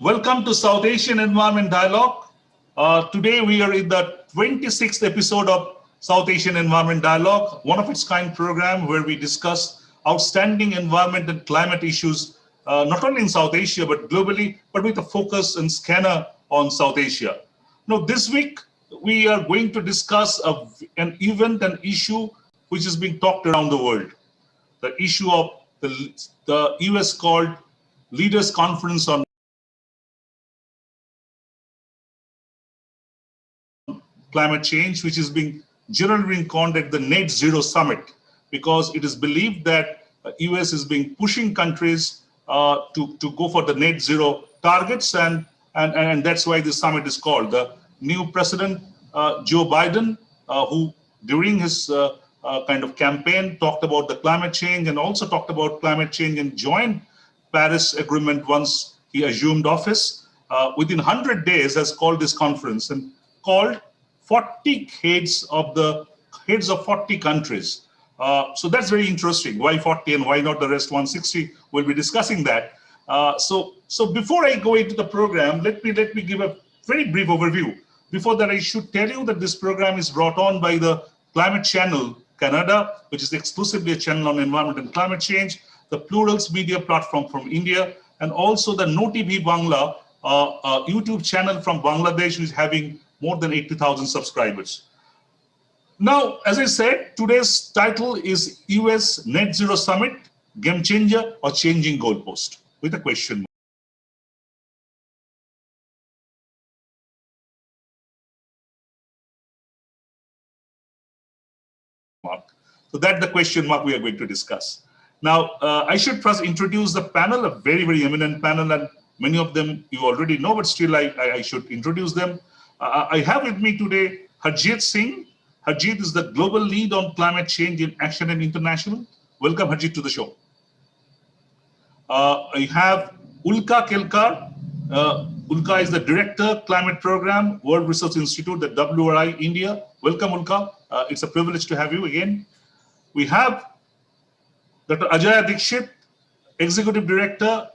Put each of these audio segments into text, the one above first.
Welcome to South Asian Environment Dialogue. Today we are in the 26th episode of South Asian Environment Dialogue, one of its kind program where we discuss outstanding environment and climate issues, not only in South Asia, but globally, but with a focus and scanner on South Asia. Now, this week, we are going to discuss an event, an issue which is being talked around the world. The issue of the US called Leaders Conference on climate change, which is generally being called at the Net Zero Summit, because it is believed that US is pushing countries to go for the net zero targets, and that's why this summit is called. The new president, Joe Biden, who during his kind of campaign talked about the climate change and also talked about climate change and joined Paris Agreement once he assumed office, within 100 days has called this conference and called 40 heads of 40 countries. So that's very interesting. Why 40 and why not the rest 160? We'll be discussing that. So before I go into the program, let me give a very brief overview. Before that, I should tell you that this program is brought on by the Climate Channel Canada, which is exclusively a channel on environment and climate change, the Plurals media platform from India, and also the No TV Bangla YouTube channel from Bangladesh, which is having more than 80,000 subscribers. Now, as I said, today's title is US Net Zero Summit, Game Changer or Changing Goalpost, with a question mark. So that's the question mark we are going to discuss. Now, I should first introduce the panel, a very, very eminent panel, and many of them you already know, but still I should introduce them. I have with me today Harjeet Singh. Harjeet is the global lead on climate change in Action and International. Welcome, Harjeet, to the show. I have Ulka Kelkar. Ulka is the Director, Climate Program, World Resource Institute, the WRI India. Welcome, Ulka. It's a privilege to have you again. We have Dr. Ajaya Dikshit, Executive Director,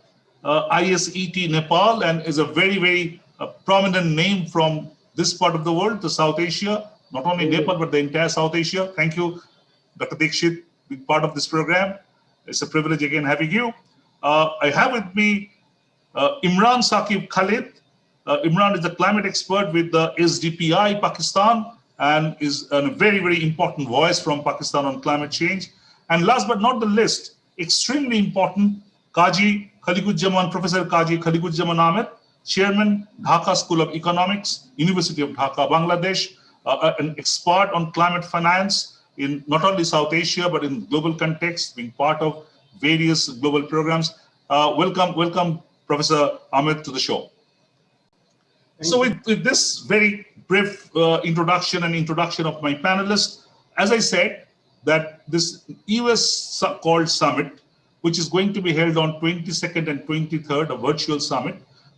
ISET Nepal, and is a very, very prominent name from this part of the world, the South Asia, not only Nepal, but the entire South Asia. Thank you, Dr. Dikshit, being part of this program. It's a privilege again having you. I have with me Imran Saqib Khalid. Imran is a climate expert with the SDPI Pakistan and is a very, very important voice from Pakistan on climate change. And last but not the least, extremely important, Kaji Khalikuজ্জামান, Professor Kaji Khalikuজ্জামান Ahmed, Chairman, Dhaka School of Economics, University of Dhaka, Bangladesh, an expert on climate finance in not only South Asia, but in global context, being part of various global programs. Welcome, Professor Ahmed, to the show. So with this very brief introduction of my panelists, as I said, that this US called summit, which is going to be held on 22nd and 23rd, a virtual summit,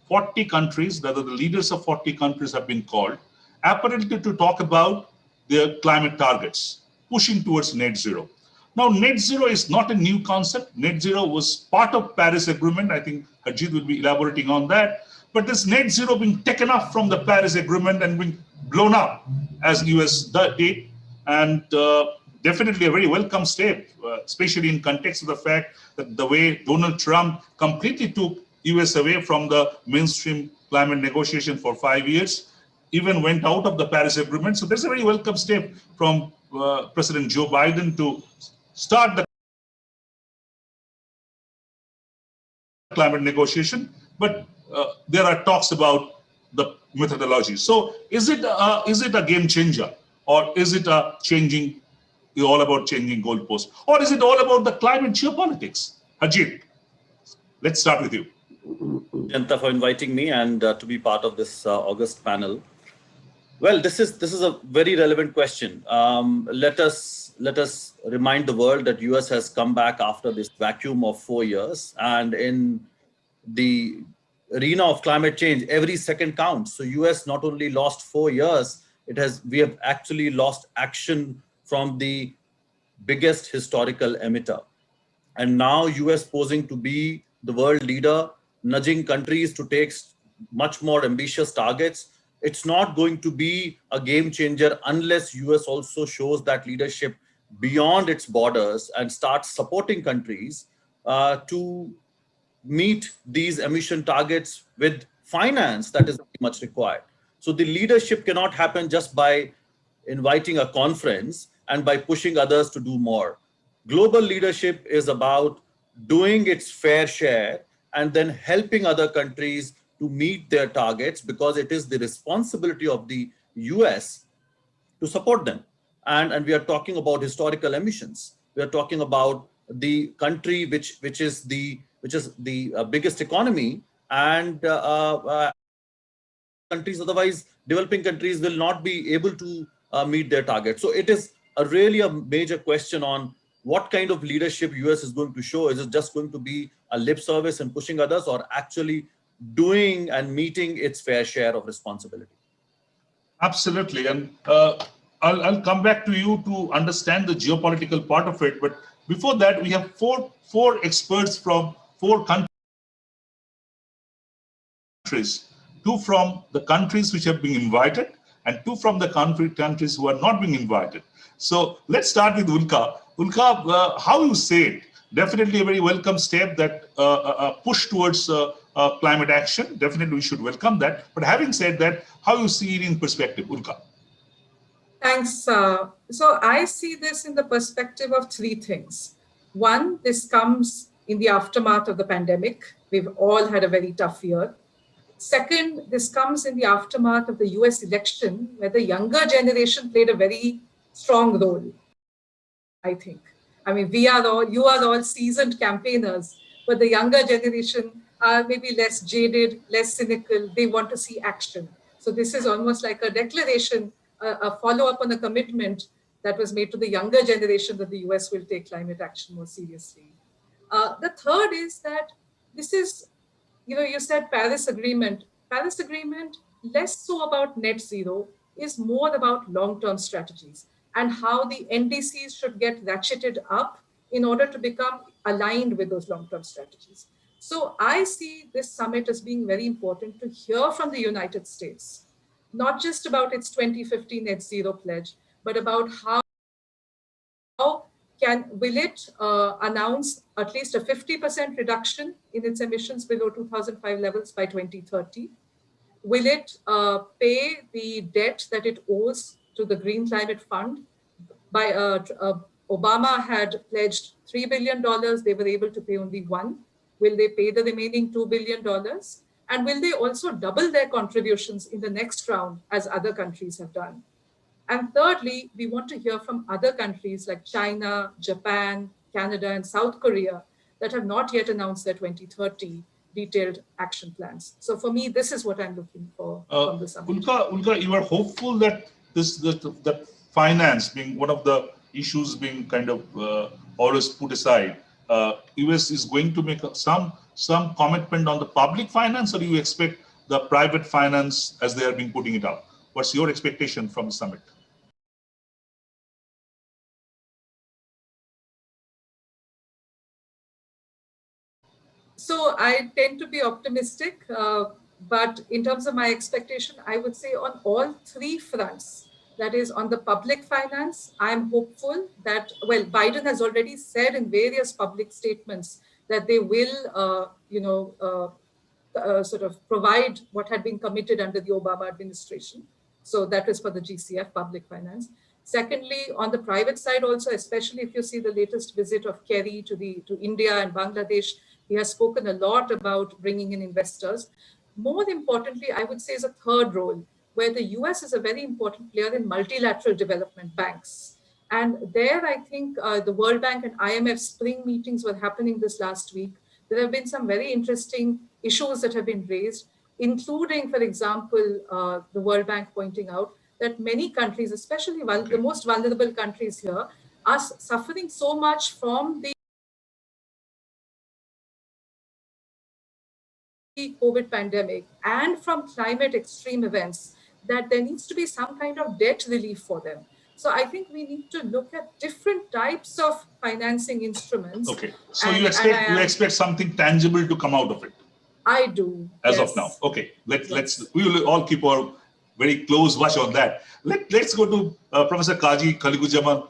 40 countries, rather the leaders of 40 countries have been called, apparently to talk about their climate targets, pushing towards net zero. Now, net zero is not a new concept. Net zero was part of Paris Agreement. I think Harjeet will be elaborating on that. But this net zero being taken up from the Paris Agreement and being blown up as US did, and definitely a very welcome step, especially in context of the fact that the way Donald Trump completely took US away from the mainstream climate negotiation for 5 years, even went out of the Paris Agreement. So there's a very welcome step from President Joe Biden to start the climate negotiation. But there are talks about the methodology. So is it a game changer, or is it all about changing goalposts, or is it all about the climate geopolitics? Harjeet, let's start with you. Janta, for inviting me and to be part of this August panel. Well, this is a very relevant question. Let us remind the world that US has come back after this vacuum of 4 years, and in the arena of climate change, every second counts. So US not only lost 4 years, we have actually lost action from the biggest historical emitter. And now US posing to be the world leader, nudging countries to take much more ambitious targets. It's not going to be a game changer unless US also shows that leadership beyond its borders and starts supporting countries to meet these emission targets with finance that is very much required. So the leadership cannot happen just by inviting a conference and by pushing others to do more. Global leadership is about doing its fair share and then helping other countries to meet their targets, because it is the responsibility of the US to support them. And we are talking about historical emissions. We are talking about the country which is the biggest economy, and countries, otherwise developing countries will not be able to meet their targets. So it is really a major question on what kind of leadership US is going to show. Is it just going to be a lip service and pushing others, or actually doing and meeting its fair share of responsibility? Absolutely. And I'll come back to you to understand the geopolitical part of it. But before that, we have four experts from 4 countries, 2 from the countries which have been invited and 2 from the countries who are not being invited. So let's start with Ulka. Ulka, how you say it? Definitely a very welcome step, that a push towards climate action. Definitely we should welcome that. But having said that, how you see it in perspective, Ulka? Thanks. So I see this in the perspective of 3 things. One, this comes in the aftermath of the pandemic. We've all had a very tough year. Second, this comes in the aftermath of the US election, where the younger generation played a very strong role, I think. I mean, you are all seasoned campaigners, but the younger generation are maybe less jaded, less cynical. They want to see action. So this is almost like a declaration, a follow-up on a commitment that was made to the younger generation that the US will take climate action more seriously. The third is that this is, you said Paris Agreement. Paris Agreement, less so about net zero, is more about long-term strategies and how the NDCs should get ratcheted up in order to become aligned with those long-term strategies. So I see this summit as being very important to hear from the United States, not just about its 2050 net zero pledge, but about how will it announce at least a 50% reduction in its emissions below 2005 levels by 2030? Will it pay the debt that it owes to the Green Climate Fund? Obama had pledged $3 billion. They were able to pay only 1. Will they pay the remaining $2 billion? And will they also double their contributions in the next round, as other countries have done? And thirdly, we want to hear from other countries like China, Japan, Canada, and South Korea that have not yet announced their 2030 detailed action plans. So for me, this is what I'm looking for from the summit. Ulka, you are hopeful that that finance being one of the issues being kind of always put aside, US is going to make some commitment on the public finance, or do you expect the private finance as they are being putting it up? What's your expectation from the summit? So I tend to be optimistic, but in terms of my expectation, I would say on all 3 fronts, that is on the public finance, I'm hopeful that, well, Biden has already said in various public statements that they will, sort of provide what had been committed under the Obama administration. So that is for the GCF, public finance. Secondly, on the private side also, especially if you see the latest visit of Kerry to India and Bangladesh, he has spoken a lot about bringing in investors. More importantly, I would say is a third role, where the US is a very important player in multilateral development banks. And there, I think the World Bank and IMF spring meetings were happening this last week. There have been some very interesting issues that have been raised, including, for example, the World Bank pointing out that many countries, especially the most vulnerable countries here, are suffering so much from the COVID pandemic and from climate extreme events, that there needs to be some kind of debt relief for them. So I think we need to look at different types of financing instruments. Okay, so you expect something tangible to come out of it? I do. As of now. Yes. Okay, Yes. let's we will all keep our very close watch on that. Let's go to Professor Kaji Kaligujaman.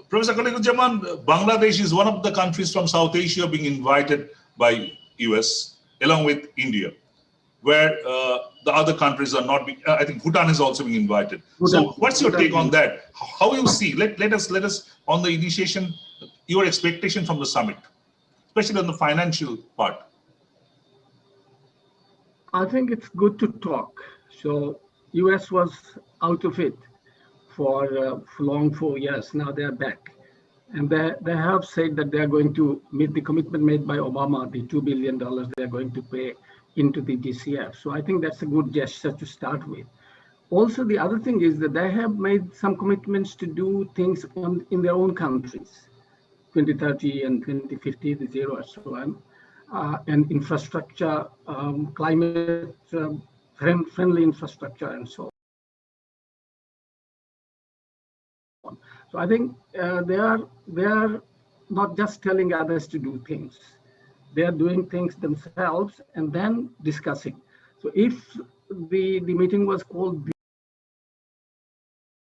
Professor Kaligujaman, Bangladesh is one of the countries from South Asia being invited by US along with India, where the other countries are not being. I think Bhutan is also being invited. So, what's your take on that? How you see? Let us on the initiation, your expectation from the summit, especially on the financial part. I think it's good to talk. So US was out of it for long 4 years. Now they're back. And they have said that they're going to meet the commitment made by Obama, the $2 billion they're going to pay into the GCF. So I think that's a good gesture to start with. Also, the other thing is that they have made some commitments to do things in their own countries, 2030 and 2050, the zero or so on, and infrastructure, climate friendly infrastructure, and so on. So I think they are not just telling others to do things; they are doing things themselves and then discussing. So if the meeting was called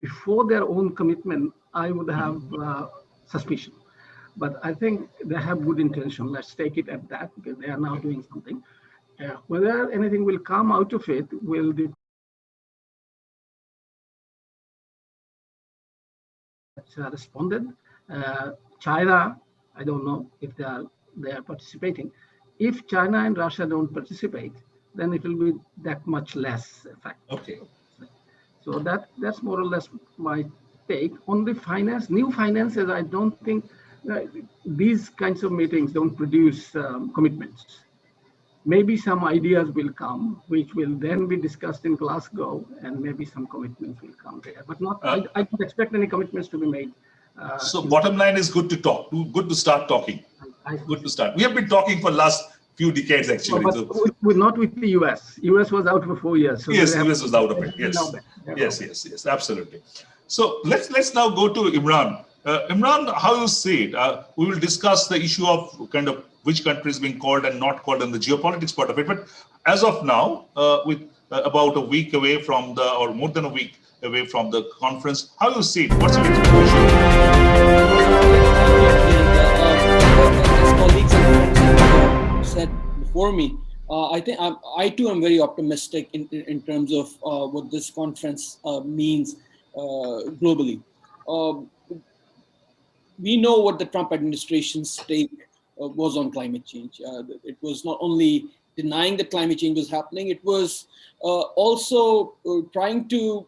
before their own commitment, I would have suspicion. But I think they have good intention. Let's take it at that, because they are now doing something. Whether anything will come out of it will depend responded. China, I don't know if they are participating. If China and Russia don't participate, then it will be that much less effective. Okay. So that's more or less my take on the finance. New finances, I don't think these kinds of meetings don't produce commitments. Maybe some ideas will come, which will then be discussed in Glasgow, and maybe some commitments will come there. But not, I don't expect any commitments to be made. So bottom line is good to talk, good to start talking. Good to start. We have been talking for last few decades actually. No, but not with the US. US was out for 4 years. So yes, US was out of it. Yes. Yes, absolutely. So let's now go to Imran. Imran, how you see it? We will discuss the issue of kind of which country is being called and not called and the geopolitics part of it. But as of now, with about a week away from the, or more than a week away from the conference, how you see it? What's your expectation? As colleagues and friends said before me, I think I too am very optimistic in terms of what this conference means globally. We know what the Trump administration's take was on climate change. It was not only denying that climate change was happening, it was also trying to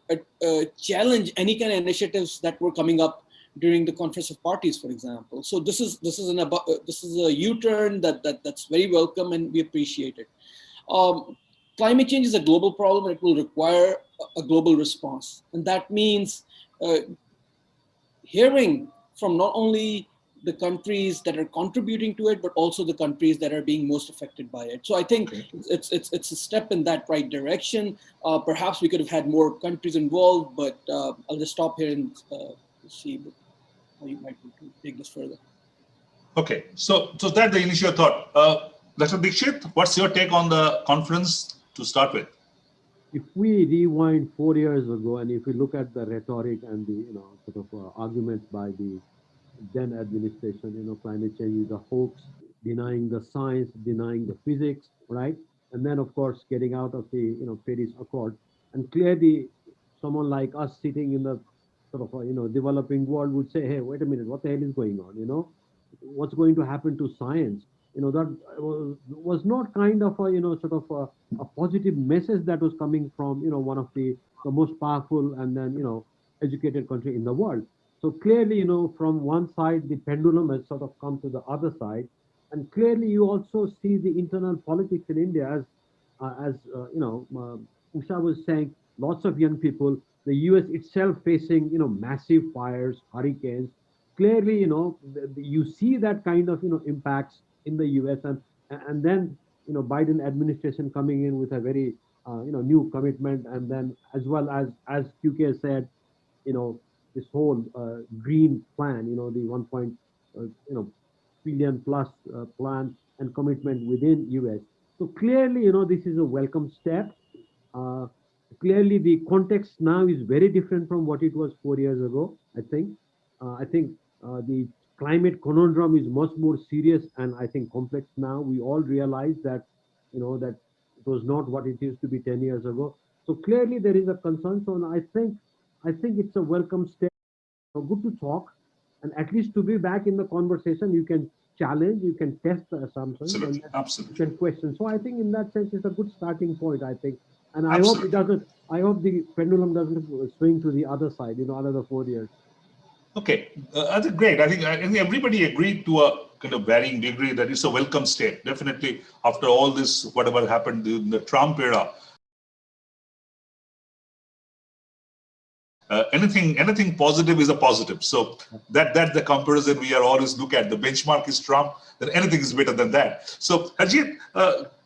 challenge any kind of initiatives that were coming up during the Conference of Parties, for example. So this is a U-turn that's very welcome, and we appreciate it. Climate change is a global problem, and it will require a global response, and that means hearing from not only the countries that are contributing to it, but also the countries that are being most affected by it. So I think it's a step in that right direction. Perhaps we could have had more countries involved, but I'll just stop here and see how you might want to take this further. Okay, so that's the initial thought. Dr. Dikshit, what's your take on the conference to start with? If we rewind 4 years ago, and if we look at the rhetoric and the sort of arguments by the then administration, climate change is a hoax, denying the science, denying the physics, right? And then of course getting out of the Paris Accord, and clearly someone like us sitting in the sort of developing world would say, hey, wait a minute, what the hell is going on? What's going to happen to science? That was not kind of a sort of a positive message that was coming from one of the most powerful and then educated country in the world. So clearly, from one side the pendulum has sort of come to the other side, and clearly you also see the internal politics in India as Usha was saying, lots of young people, the US itself facing massive fires, hurricanes. Clearly, you see that kind of impacts in the US, and then Biden administration coming in with a very new commitment, and then as well as QK said, this whole green plan, the 1 billion plus plan and commitment within US. So clearly, this is a welcome step. Uh, Clearly, the context now is very different from what it was 4 years ago. I think. The climate conundrum is much more serious and I think complex now. We all realize that, that it was not what it used to be 10 years ago. So clearly, there is a concern. So I think it's a welcome step. Good to talk, and at least to be back in the conversation, you can challenge, you can test the assumptions, and Absolutely, then you absolutely, can question. So I think in that sense, it's a good starting point. I think, and I hope it absolutely. doesn't. I hope the pendulum doesn't swing to the other side. Another 4 years. Okay, I think great. I think everybody agreed to a kind of varying degree that it's a welcome step. Definitely, after all this, whatever happened in the Trump era, anything positive is a positive. So that's the comparison we are always look at. The benchmark is Trump, then anything is better than that. So Harjeet,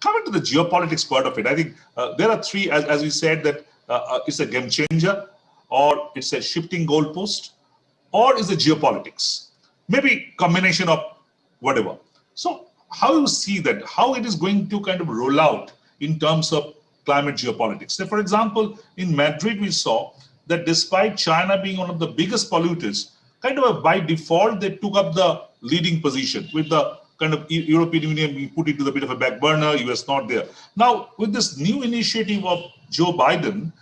coming to the geopolitics part of it, I think there are three, as we said, that it's a game changer, or it's a shifting goalpost, or is it geopolitics? Maybe combination of whatever. So how you see that, how it is going to kind of roll out in terms of climate geopolitics? So for example, in Madrid, we saw that despite China being one of the biggest polluters, kind of by default, they took up the leading position with the kind of European Union being put into the bit of a back burner, US not there. Now, with this new initiative of Joe Biden,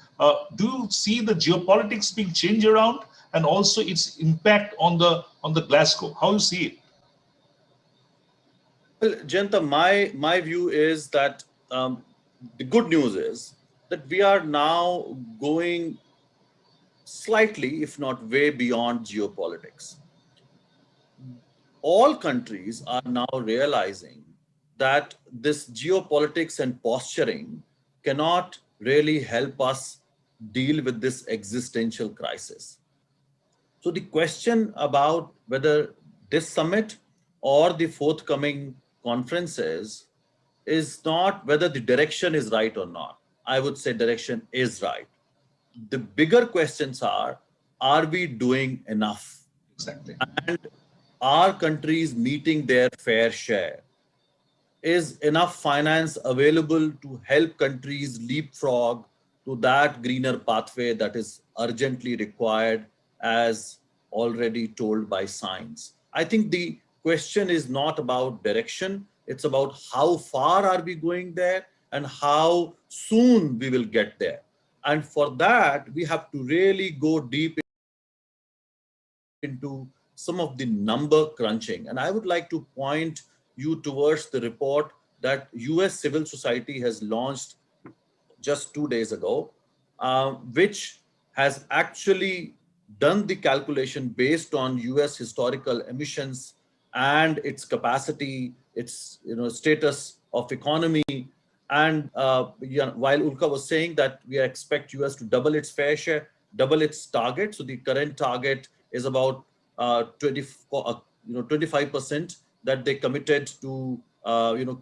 do you see the geopolitics being changed around, and also its impact on the Glasgow? How you see it? Well, Jayanta, my view is that the good news is that we are now going slightly, if not way beyond geopolitics. All countries are now realizing that this geopolitics and posturing cannot really help us deal with this existential crisis. So the question about whether this summit or the forthcoming conferences is not whether the direction is right or not. I would say direction is right. The bigger questions are we doing enough? Exactly. And are countries meeting their fair share? Is enough finance available to help countries leapfrog to that greener pathway that is urgently required, as already told by science? I think the question is not about direction, it's about how far are we going there and how soon we will get there. And for that, we have to really go deep into some of the number crunching. And I would like to point you towards the report that US civil society has launched just 2 days ago, which has actually done the calculation based on US historical emissions and its capacity, its status of economy. And while Ulka was saying that we expect US to double its fair share, double its target. So the current target is about 25% that they committed to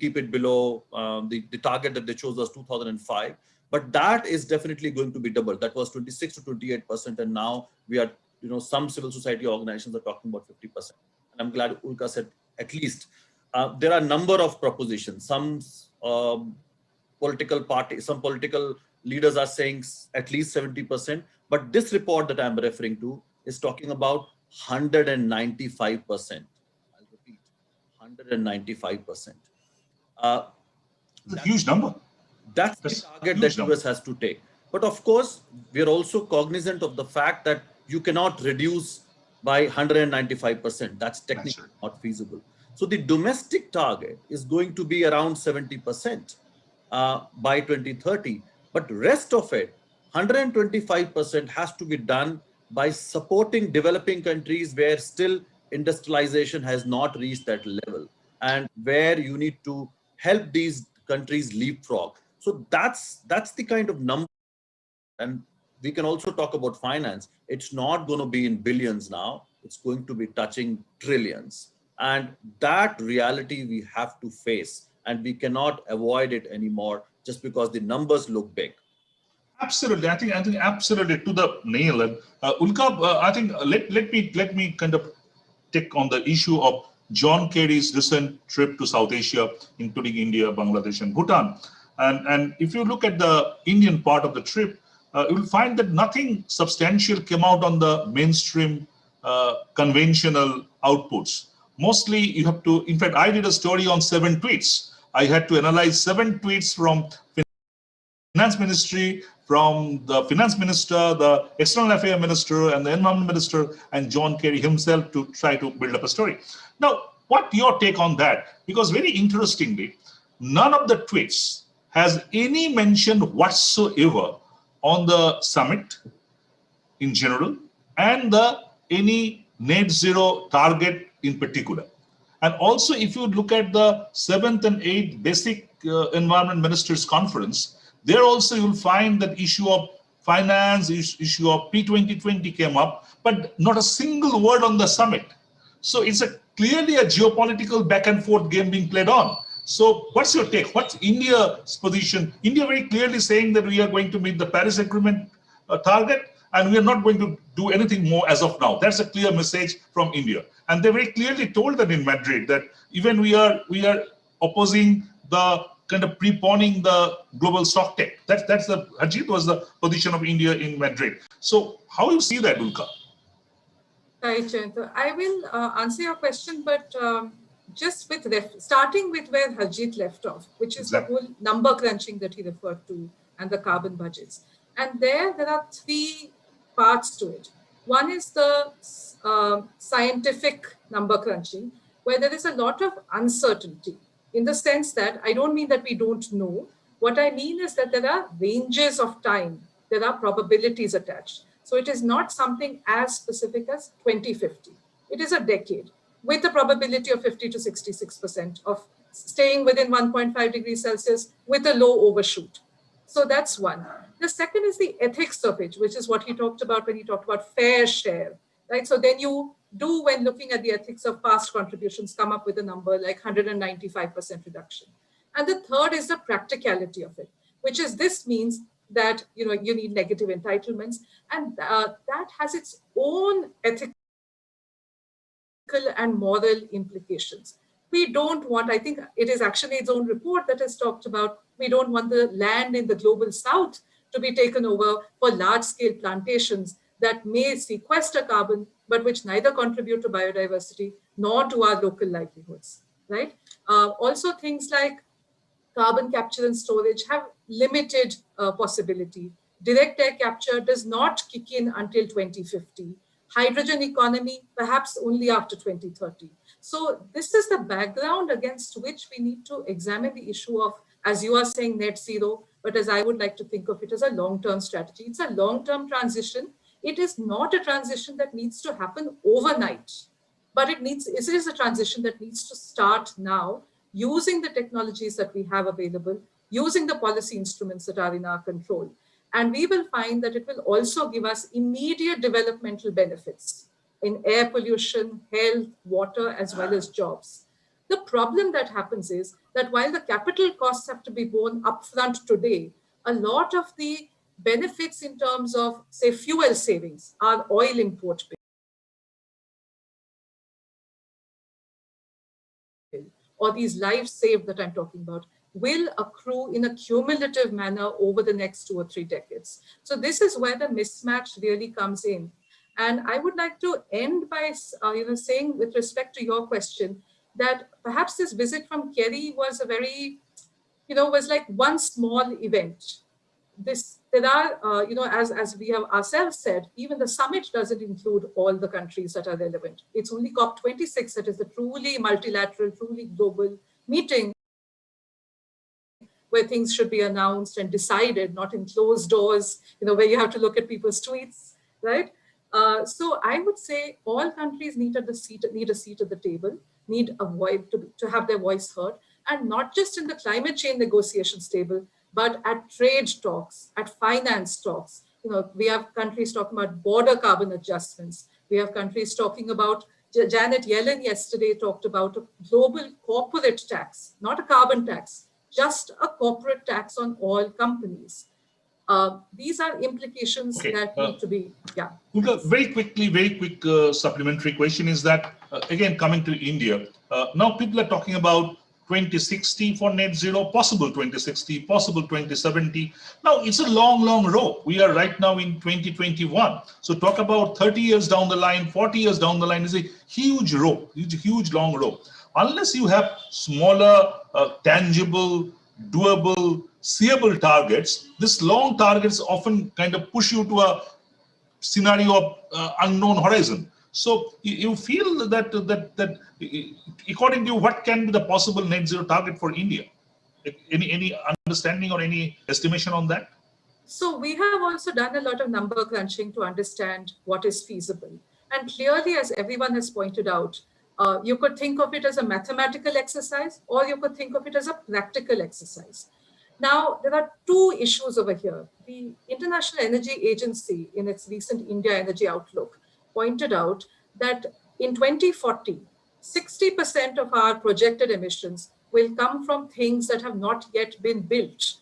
keep it below the target that they chose was 2005. But that is definitely going to be doubled. That was 26 to 28%, and now we are some civil society organizations are talking about 50%. And I'm glad Ulka said at least. There are a number of propositions. Some political parties, some political leaders are saying at least 70%. But this report that I'm referring to is talking about 195%. I'll repeat, 195%. It's a huge number. That's the target that US has to take. But of course, we are also cognizant of the fact that you cannot reduce by 195%. That's technically not feasible. So the domestic target is going to be around 70% by 2030. But rest of it, 125% has to be done by supporting developing countries where still industrialization has not reached that level, and where you need to help these countries leapfrog. So that's the kind of number. And we can also talk about finance. It's not going to be in billions now. It's going to be touching trillions. And that reality we have to face, and we cannot avoid it anymore just because the numbers look big. Absolutely, I think absolutely to the nail. And Ulka, I think let me kind of take on the issue of John Kerry's recent trip to South Asia, including India, Bangladesh, and Bhutan. And if you look at the Indian part of the trip, you will find that nothing substantial came out on the mainstream conventional outputs. Mostly you have to, in fact, I did a story on 7 tweets. I had to analyze 7 tweets from Finance Ministry, from the Finance Minister, the External Affairs Minister, and the Environment Minister, and John Kerry himself to try to build up a story. Now, what your take on that? Because very interestingly, none of the tweets has any mention whatsoever on the summit in general and any net zero target in particular. And also, if you look at the 7th and 8th basic environment ministers conference, there also you'll find that issue of finance, issue of P2020 came up, but not a single word on the summit. So it's clearly a geopolitical back and forth game being played on. So what's your take? What's India's position? India very clearly saying that we are going to meet the Paris Agreement target, and we are not going to do anything more as of now. That's a clear message from India. And they very clearly told that in Madrid that even we are opposing the kind of preponing the global stock tech. That's the Harjeet was the position of India in Madrid. So how you see that, Ulka? Right, Jayanta. I will answer your question, but just with starting with where Harjeet left off, which is the whole number crunching that he referred to and the carbon budgets. And there are 3 parts to it. One is the scientific number crunching, where there is a lot of uncertainty, in the sense that I don't mean that we don't know. What I mean is that there are ranges of time, there are probabilities attached. So it is not something as specific as 2050. It is a decade with a probability of 50 to 66% of staying within 1.5 degrees Celsius with a low overshoot. So that's one. The second is the ethics of it, which is what he talked about when he talked about fair share, right? So then you do, when looking at the ethics of past contributions, come up with a number like 195% reduction. And the third is the practicality of it, which is this means that you need negative entitlements, and that has its own ethical and moral implications. We don't want, I think it is actually its own report that has talked about, we don't want the land in the global south to be taken over for large-scale plantations that may sequester carbon, but which neither contribute to biodiversity nor to our local livelihoods, right? Also things like carbon capture and storage have limited possibility. Direct air capture does not kick in until 2050. Hydrogen economy, perhaps only after 2030. So this is the background against which we need to examine the issue of, as you are saying, net zero, but as I would like to think of it as a long-term strategy. It's a long-term transition. It is not a transition that needs to happen overnight, but it is a transition that needs to start now, using the technologies that we have available, using the policy instruments that are in our control. And we will find that it will also give us immediate developmental benefits in air pollution, health, water, as well as jobs. The problem that happens is that while the capital costs have to be borne upfront today, a lot of the benefits in terms of, say, fuel savings are oil import bill, or these lives saved that I'm talking about, will accrue in a cumulative manner over the next 2 or 3 decades. So this is where the mismatch really comes in. And I would like to end by saying, with respect to your question, that perhaps this visit from Kerry was a very, was like one small event. There are, as we have ourselves said, even the summit doesn't include all the countries that are relevant. It's only COP26 that is the truly multilateral, truly global meeting where things should be announced and decided, not in closed doors, where you have to look at people's tweets, right? So I would say all countries need a seat at the table, need a voice to have their voice heard, and not just in the climate change negotiations table, but at trade talks, at finance talks. We have countries talking about border carbon adjustments. We have countries talking about, Janet Yellen yesterday talked about a global corporate tax, not a carbon tax, just a corporate tax on all companies. These are implications that need to be, Very quick supplementary question is that, again, coming to India, Now people are talking about 2060 for net zero, possible 2060, possible 2070. Now it's a long, long road. We are right now in 2021. So talk about 30 years down the line, 40 years down the line is a huge road, huge long road. Unless you have smaller, tangible, doable, seeable targets, these long targets often kind of push you to a scenario of unknown horizon. So you feel that according to you, what can be the possible net zero target for India? Any understanding or any estimation on that? So we have also done a lot of number crunching to understand what is feasible. And clearly, as everyone has pointed out, you could think of it as a mathematical exercise, or you could think of it as a practical exercise. Now, there are two issues over here. The International Energy Agency, in its recent India Energy Outlook, pointed out that in 2040, 60% of our projected emissions will come from things that have not yet been built.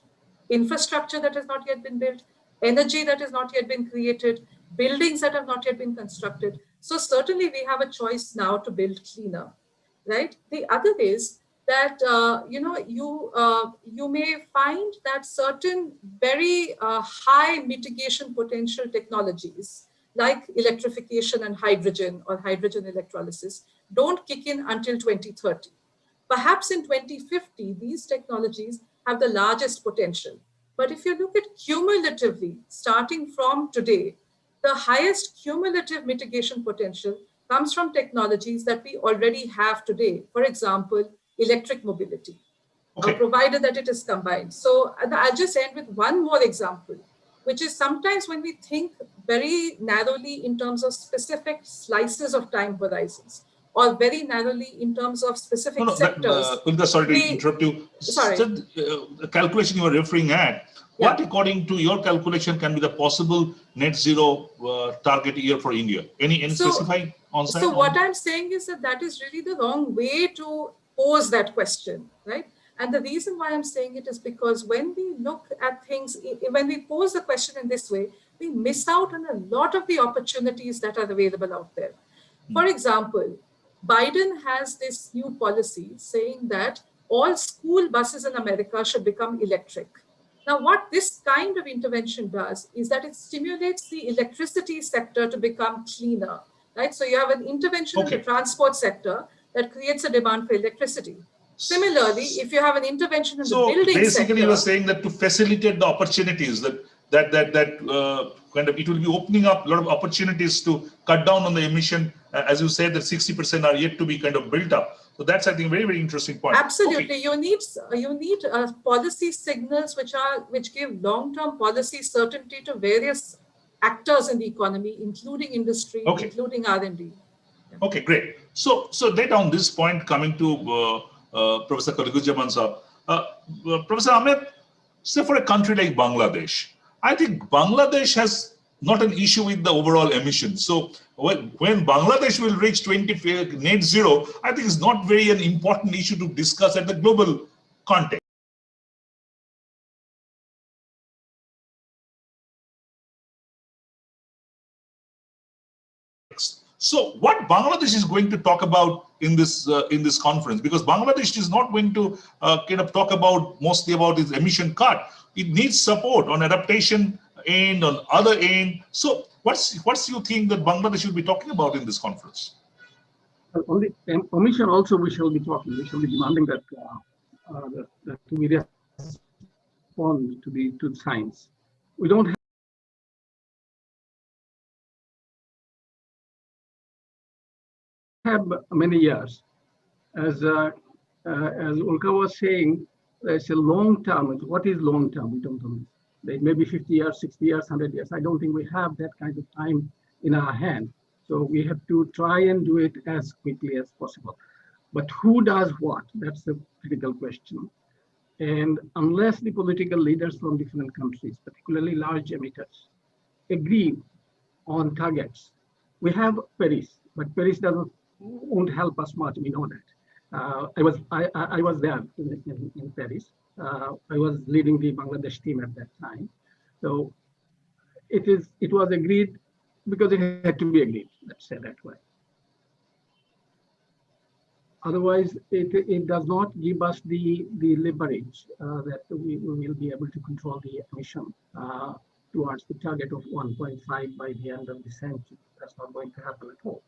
Infrastructure that has not yet been built, energy that has not yet been created, buildings that have not yet been constructed. So certainly we have a choice now to build cleaner, right? The other is that you may find that certain very high mitigation potential technologies like electrification and hydrogen or hydrogen electrolysis don't kick in until 2030. Perhaps in 2050, these technologies have the largest potential. But if you look at cumulatively, starting from today, the highest cumulative mitigation potential comes from technologies that we already have today. For example, electric mobility, provided that it is combined. So I'll just end with one more example, which is sometimes when we think very narrowly in terms of specific slices of time horizons, or very narrowly in terms of specific sectors. Ulka, sorry to interrupt you. Sorry. The calculation you are referring at, what according to your calculation can be the possible net zero target year for India? Any specified on-site? So what I'm saying is that is really the wrong way to pose that question, right? And the reason why I'm saying it is because when we look at things, when we pose the question in this way, we miss out on a lot of the opportunities that are available out there. For example, Biden has this new policy saying that all school buses in America should become electric. Now, what this kind of intervention does is that it stimulates the electricity sector to become cleaner, right? So you have an intervention in the transport sector that creates a demand for electricity. Similarly, if you have an intervention in the building sector. So basically you are saying that to facilitate the opportunities that kind of, it will be opening up a lot of opportunities to cut down on the emission. As you said, that 60% are yet to be kind of built up. So that's, I think, very, very interesting point. Absolutely. Okay. You need policy signals which give long-term policy certainty to various actors in the economy, including industry, including R&D. Yeah. Okay, great. So then on this point, coming to Professor Kalikujaman sir, Professor Ahmed, say for a country like Bangladesh, I think Bangladesh has not an issue with the overall emissions. So when Bangladesh will reach net zero, I think it's not very an important issue to discuss at the global context. So what Bangladesh is going to talk about in this conference, because Bangladesh is not going to kind of talk mostly about its emission cut. It needs support on adaptation and on other end. So what's you think that Bangladesh will be talking about in this conference? On the emission also we shall be talking. We shall be demanding that we respond to the science. We don't have many years. As Ulka was saying, there's a long term. What is long term? We don't know. They may be 50 years, 60 years, 100 years. I don't think we have that kind of time in our hand. So we have to try and do it as quickly as possible. But who does what? That's the critical question. And unless the political leaders from different countries, particularly large emitters, agree on targets, we have Paris, but Paris won't help us much. We know that. I was there in Paris. I was leading the Bangladesh team at that time. So it was agreed because it had to be agreed. Let's say that way. Otherwise, it does not give us the leverage that we will be able to control the emission towards the target of 1.5 by the end of the century. That's not going to happen at all.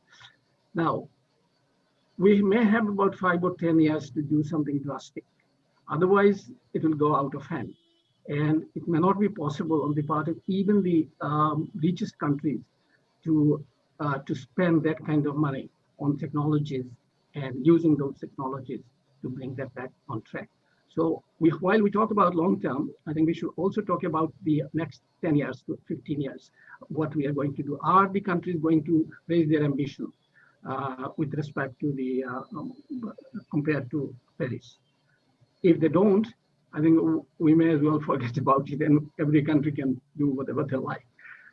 Now, we may have about 5 or 10 years to do something drastic. Otherwise, it will go out of hand. And it may not be possible on the part of even the richest countries to spend that kind of money on technologies and using those technologies to bring that back on track. So while we talk about long term, I think we should also talk about the next 10 years to 15 years, what we are going to do. Are the countries going to raise their ambition with respect to the compared to Paris? If they don't, I think we may as well forget about it, and every country can do whatever they like.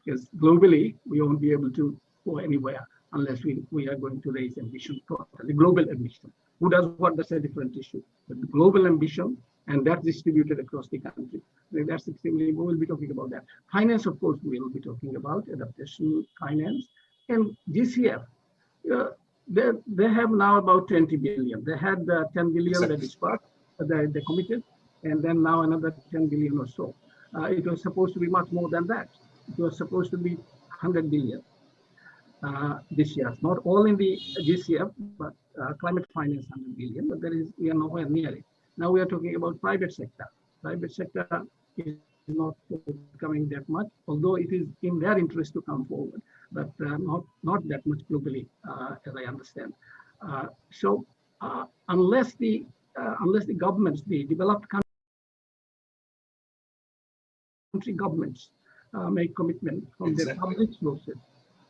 Because globally, we won't be able to go anywhere unless we are going to raise ambition totally, global ambition. Who does what, that's a different issue. But the global ambition, and that's distributed across the country. That's extremely, we will be talking about that. Finance, of course, we will be talking about adaptation finance. And GCF, they have now about 20 billion. They had 10 billion that is part, they committed, and then now another 10 billion or so. It was supposed to be much more than that. It was supposed to be 100 billion this year. Not all in the GCF, but climate finance 100 billion, but we are nowhere near it. Now we are talking about private sector. Private sector is not coming that much, although it is in their interest to come forward, but not that much globally, as I understand. So unless the governments, the developed country governments make commitment from their public sources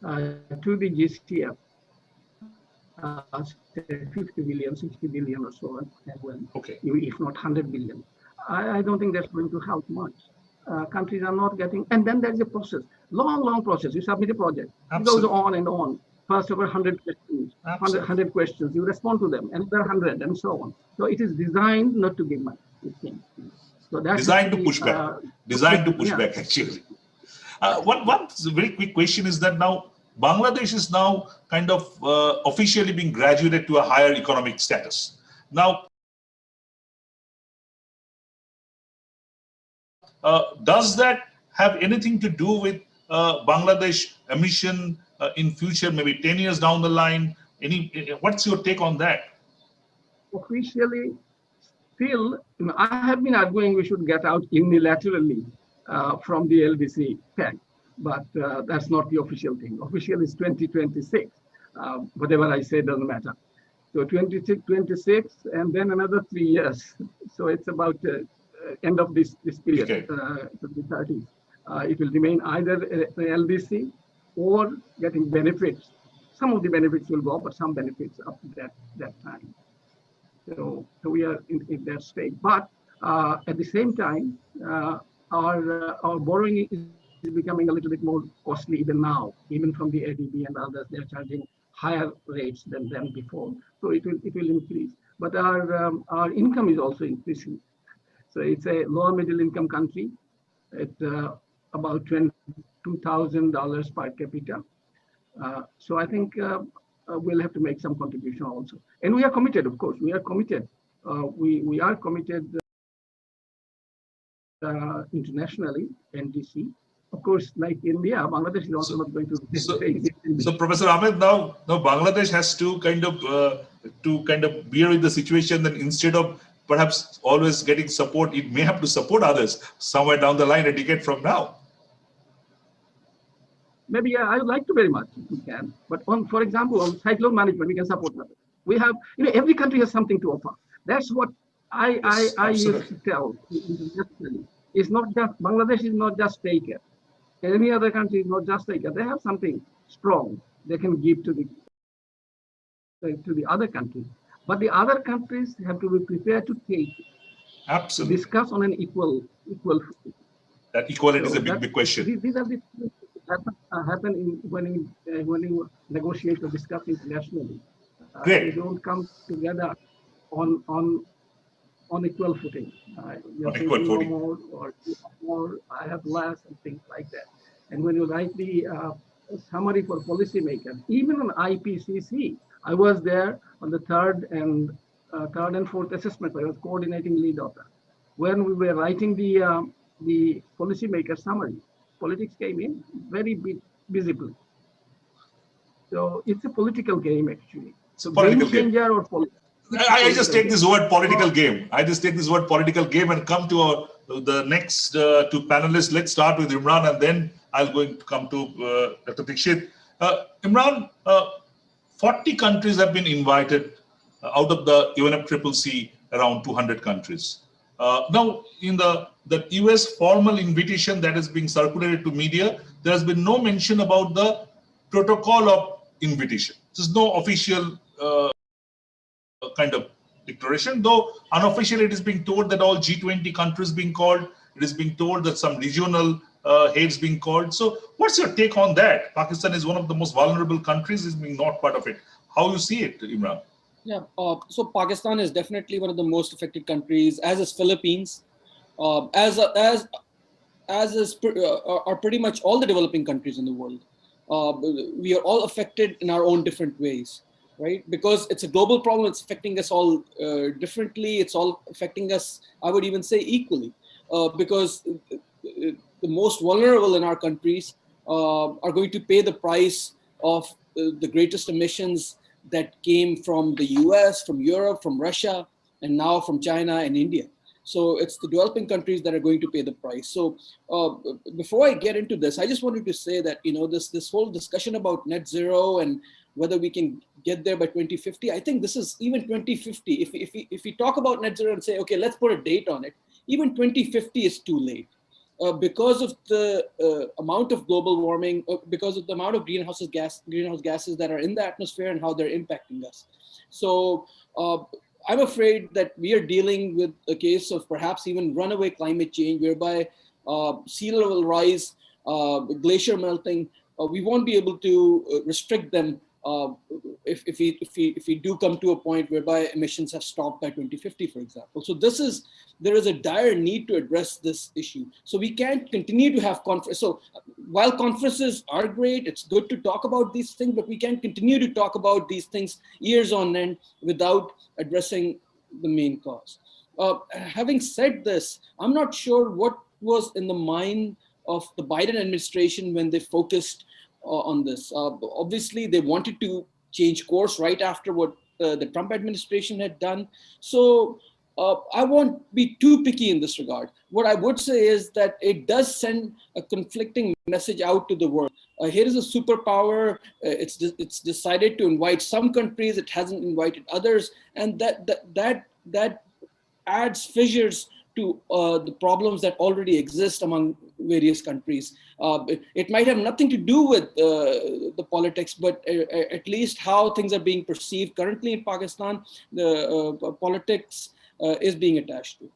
to the GCF, say 50 billion, 60 billion or so, and when, if not 100 billion. I don't think that's going to help much. Countries are not getting, and then there's a process, long process. You submit a project, it goes on and on. First over 100 questions, 100 questions, you respond to them, and there are 100 and so on. So it is designed not to give money, it seems. So that's designed to push back. Designed to push back, actually. One very quick question is that now Bangladesh is now kind of officially being graduated to a higher economic status. Now, does that have anything to do with Bangladesh emission in future, maybe 10 years down the line? What's your take on that? Officially, still, I have been arguing we should get out unilaterally from the LDC pact, but that's not the official thing. Official is 2026. Whatever I say doesn't matter. So 26, and then another 3 years. So it's about end of this period, the 30s. It will remain either LDC or getting benefits. Some of the benefits will go, but some benefits up to that time. So we are in that state. But at the same time, our borrowing is becoming a little bit more costly even now, even from the ADB and others. They're charging higher rates than before. So it will increase. But our income is also increasing. So it's a lower middle income country at about $22,000 per capita. So I think we'll have to make some contribution also. And we are committed, of course, we are committed. We are committed internationally, NDC. Of course, like India, Bangladesh is also not going to. So Professor Ahmed, now Bangladesh has to kind of bear with the situation that instead of perhaps always getting support, it may have to support others somewhere down the line, a decade from now. Maybe I would like to very much if we can. But for example, on cyclone management, we can support others. We have, every country has something to offer. That's what I used to tell internationally. It's not just, Bangladesh is not just taker. Any other country is not just taker. They have something strong they can give to the other countries. But the other countries have to be prepared to take, absolutely, to discuss on an equal footing. That equality is a big question. These are the things that happen when you negotiate or discuss internationally. Great. They don't come together on equal footing. You're equal footing. No more, or more, I have less, and things like that. And when you write the summary for policymakers, even on IPCC, I was there on the third and fourth assessment. I was coordinating lead of that. When we were writing the policymaker summary, politics came in very visibly. So it's a political game actually. It's a political game game. changer or politics. I just take this word political game. I just take this word political game and come to the next two panelists. Let's start with Imran, and then I'll going to come to Dr. Dixit. Imran, 40 countries have been invited out of the UNFCCC, around 200 countries. Now, in the US formal invitation that is being circulated to media, there has been no mention about the protocol of invitation. There's no official kind of declaration, though unofficially it is being told that all G20 countries being called. It is being told that some regional heads being called. So what's your take on that? Pakistan is one of the most vulnerable countries, is being not part of it. How you see it, Imran? Yeah, so Pakistan is definitely one of the most affected countries, as is Philippines, are pretty much all the developing countries in the world. We are all affected in our own different ways, right? Because it's a global problem, it's affecting us all differently. It's all affecting us, I would even say, equally, because the most vulnerable in our countries are going to pay the price of the greatest emissions that came from the US, from Europe, from Russia, and now from China and India. So it's the developing countries that are going to pay the price. So before I get into this, I just wanted to say that, you know, this whole discussion about net zero and whether we can get there by 2050, I think this is even 2050. If we talk about net zero and say, okay, let's put a date on it, even 2050 is too late. Because of the amount of global warming, because of the amount of greenhouse gases that are in the atmosphere and how they're impacting us. So I'm afraid that we are dealing with a case of perhaps even runaway climate change, whereby sea level rise, glacier melting, we won't be able to restrict them if we do come to a point whereby emissions have stopped by 2050, for example. So there is a dire need to address this issue. So we can't continue to have conferences. So while conferences are great, it's good to talk about these things, but we can't continue to talk about these things years on end without addressing the main cause. Having said this, I'm not sure what was in the mind of the Biden administration when they focused on this. Obviously, they wanted to change course right after what the Trump administration had done. So I won't be too picky in this regard. What I would say is that it does send a conflicting message out to the world. Here is a superpower. It's decided to invite some countries. It hasn't invited others, and that adds fissures to the problems that already exist among various countries. It might have nothing to do with the politics, but at least how things are being perceived currently in Pakistan, the politics is being attached to.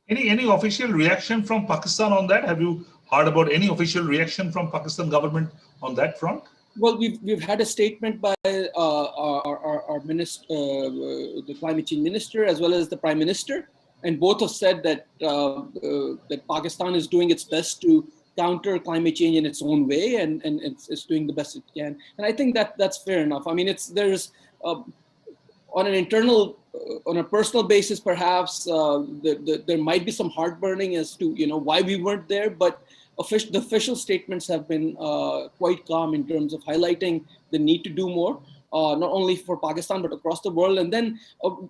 Any official reaction from Pakistan on that? Have you heard about any official reaction from Pakistan government on that front? Well, we've had a statement by our minister, the climate change minister, as well as the prime minister, and both have said that that Pakistan is doing its best to counter climate change in its own way, and it's doing the best it can. And I think that's fair enough. I mean, there's on an internal, on a personal basis, perhaps there might be some heartburning as to why we weren't there, but the official statements have been quite calm in terms of highlighting the need to do more, not only for Pakistan but across the world. And then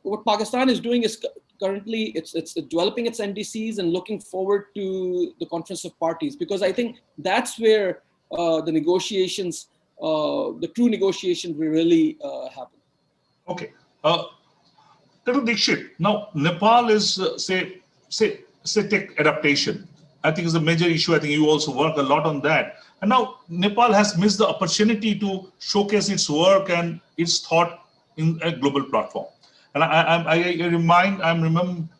what Pakistan is doing is currently it's developing its NDCs and looking forward to the Conference of Parties, because I think that's where the negotiations, the true negotiations, will really happen. Okay. Dr. Dixit, now Nepal is say tech adaptation. I think is a major issue. I think you also work a lot on that. And now Nepal has missed the opportunity to showcase its work and its thought in a global platform. And I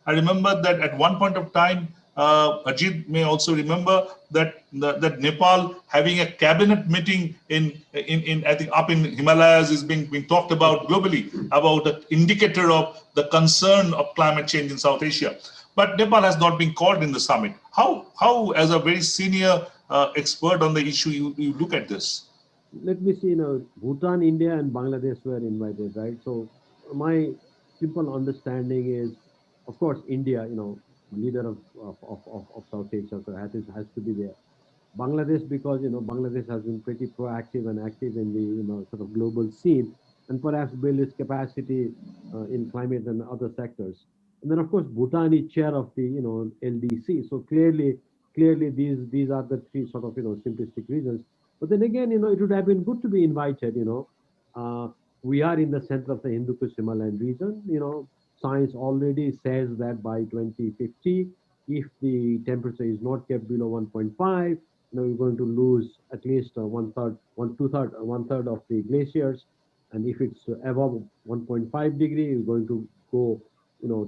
remember that at one point of time, Ajit may also remember that Nepal having a cabinet meeting in I think up in Himalayas is being talked about globally, about the indicator of the concern of climate change in South Asia. But Nepal has not been called in the summit. How as a very senior expert on the issue, you look at this? let me see, Bhutan, India, and Bangladesh were invited, right? So my simple understanding is, of course, India, leader of South Asia, so has to be there. Bangladesh, because Bangladesh has been pretty proactive and active in the sort of global scene, and perhaps build its capacity in climate and other sectors. And then of course Bhutan is chair of the LDC. So clearly these are the three sort of simplistic reasons. But then again, it would have been good to be invited. We are in the center of the Hindu Kush Himalayan region. Science already says that by 2050, if the temperature is not kept below 1.5, we're going to lose at least one third of the glaciers, and if it's above 1.5 degree, you're going to go,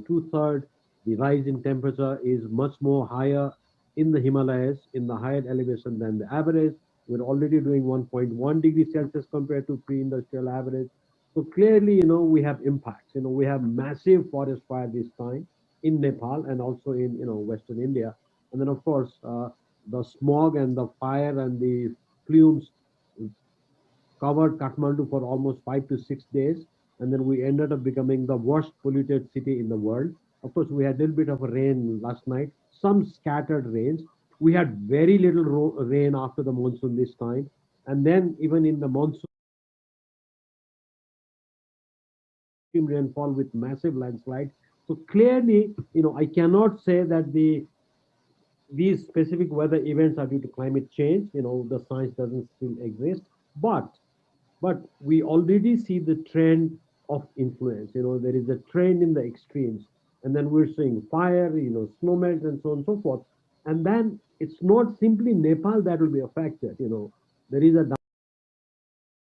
two-third. The rise in temperature is much more higher in the Himalayas, in the higher elevation than the average. We're already doing 1.1 degree Celsius compared to pre-industrial average. So clearly, we have impacts. We have massive forest fire this time in Nepal and also in, Western India. And then, of course, the smog and the fire and the fumes covered Kathmandu for almost 5 to 6 days. And then we ended up becoming the worst polluted city in the world. Of course, we had a little bit of rain last night, some scattered rains. We had very little rain after the monsoon this time. And then even in the monsoon, rainfall with massive landslides. So clearly, I cannot say that these specific weather events are due to climate change. The science doesn't still exist, but we already see the trend of influence. There is a trend in the extremes, and then we're seeing fire, snow melt, and so on and so forth. And then it's not simply Nepal that will be affected. There is a